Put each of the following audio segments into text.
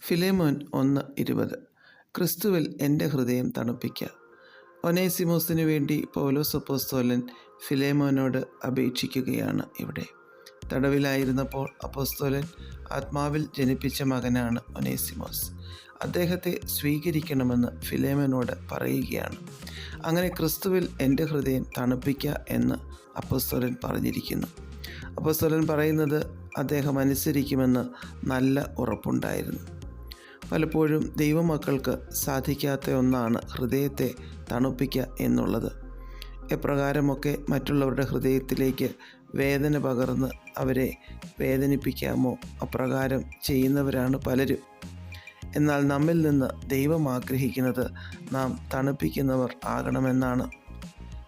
Philemon 1:20. ക്രിസ്തുവിൽ എൻ്റെ ഹൃദയം തണുപ്പിക്കുക. ഒനേസിമോസിനു വേണ്ടി പൗലോസ് അപ്പോസ്തലൻ ഫിലേമോനോട് അപേക്ഷിക്കുകയാണ് ഇവിടെ. തടവിലായിരുന്നപ്പോൾ അപ്പോസ്തലൻ ആത്മാവിൽ ജനിപ്പിച്ച മകനാണ് ഒനേസിമോസ്. അദ്ദേഹത്തെ സ്വീകരിക്കണമെന്ന് ഫിലേമോനോട് പറയുകയാണ്. അങ്ങനെ ക്രിസ്തുവിൽ എൻ്റെ ഹൃദയം തണുപ്പിക്കുക എന്ന് അപ്പോസ്തലൻ പറഞ്ഞിരിക്കുന്നു. അപ്പോസ്തലൻ പറയുന്നത് അദ്ദേഹം അനുസരിക്കുമെന്ന് നല്ല ഉറപ്പുണ്ടായിരുന്നു. പലപ്പോഴും ദൈവമക്കൾക്ക് സാധിക്കാത്ത ഒന്നാണ് ഹൃദയത്തെ തണുപ്പിക്കുക എന്നുള്ളത്. എപ്രകാരമൊക്കെ മറ്റുള്ളവരുടെ ഹൃദയത്തിലേക്ക് വേദന പകർന്ന് അവരെ വേദനിപ്പിക്കാമോ അപ്രകാരം ചെയ്യുന്നവരാണ് പലരും. എന്നാൽ നമ്മിൽ നിന്ന് ദൈവം ആഗ്രഹിക്കുന്നത് നാം തണുപ്പിക്കുന്നവർ ആകണമെന്നാണ്.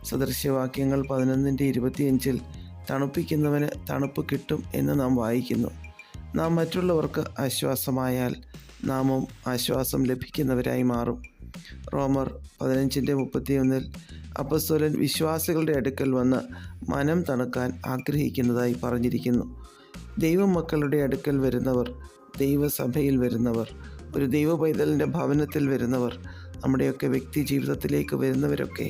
സദൃശ്യവാക്യങ്ങൾ 11:25 തണുപ്പിക്കുന്നവന് തണുപ്പ് കിട്ടും എന്ന് നാം വായിക്കുന്നു. നാം മറ്റുള്ളവർക്ക് ആശ്വാസമായാൽ നാമും ആശ്വാസം ലഭിക്കുന്നവരായി മാറും. റോമർ 15:31 അപ്പോസ്തലൻ വിശ്വാസികളുടെ അടുക്കൽ വന്ന് മനം തണുക്കാൻ ആഗ്രഹിക്കുന്നതായി പറഞ്ഞിരിക്കുന്നു. ദൈവമക്കളുടെ അടുക്കൽ വരുന്നവർ, ദൈവസഭയിൽ വരുന്നവർ, ഒരു ദൈവ പൈതലിൻ്റെ ഭവനത്തിൽ വരുന്നവർ, നമ്മുടെയൊക്കെ വ്യക്തി ജീവിതത്തിലേക്ക് വരുന്നവരൊക്കെ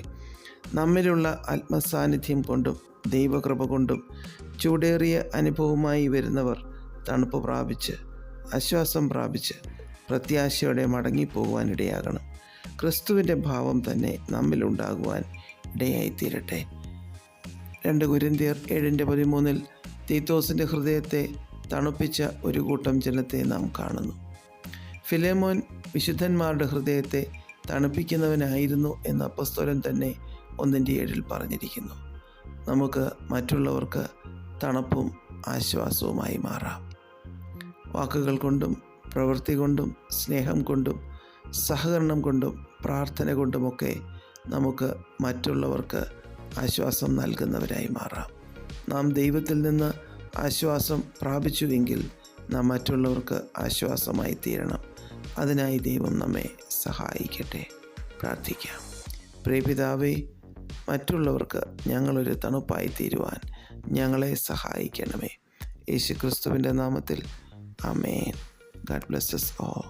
നമ്മിലുള്ള ആത്മസാന്നിധ്യം കൊണ്ടും ദൈവകൃപ കൊണ്ടും ചൂടേറിയ അനുഭവമായി വരുന്നവർ തണുപ്പ് പ്രാപിച്ച് ആശ്വാസം പ്രാപിച്ച് പ്രത്യാശയോടെ മടങ്ങിപ്പോകുവാനിടയാകണം. ക്രിസ്തുവിൻ്റെ ഭാവം തന്നെ നമ്മിലുണ്ടാകുവാൻ ഇടയായിത്തീരട്ടെ. 2 കൊരിന്ത്യർ 7:13 തീത്തോസിൻ്റെ ഹൃദയത്തെ തണുപ്പിച്ച ഒരു കൂട്ടം ജനത്തെ നാം കാണുന്നു. ഫിലേമോൻ വിശുദ്ധന്മാരുടെ ഹൃദയത്തെ തണുപ്പിക്കുന്നവനായിരുന്നു എന്ന് അപ്പോസ്തലൻ തന്നെ 1:7 പറഞ്ഞിരിക്കുന്നു. നമുക്ക് മറ്റുള്ളവർക്ക് തണുപ്പും ആശ്വാസവുമായി മാറാം. വാക്കുകൾ കൊണ്ടും പ്രവൃത്തി കൊണ്ടും സ്നേഹം കൊണ്ടും സഹകരണം കൊണ്ടും പ്രാർത്ഥന കൊണ്ടുമൊക്കെ നമുക്ക് മറ്റുള്ളവർക്ക് ആശ്വാസം നൽകുന്നവരായി മാറാം. നാം ദൈവത്തിൽ നിന്ന് ആശ്വാസം പ്രാപിച്ചുവെങ്കിൽ നാം മറ്റുള്ളവർക്ക് ആശ്വാസമായി തീരണം. അതിനായി ദൈവം നമ്മെ സഹായിക്കട്ടെ. പ്രാർത്ഥിക്കാം. പ്രിയപിതാവേ, മറ്റുള്ളവർക്ക് ഞങ്ങളൊരു തണുപ്പായി തീരുവാൻ ഞങ്ങളെ സഹായിക്കണമേ. യേശുക്രിസ്തുവിൻ്റെ നാമത്തിൽ ആമേൻ. God bless us all.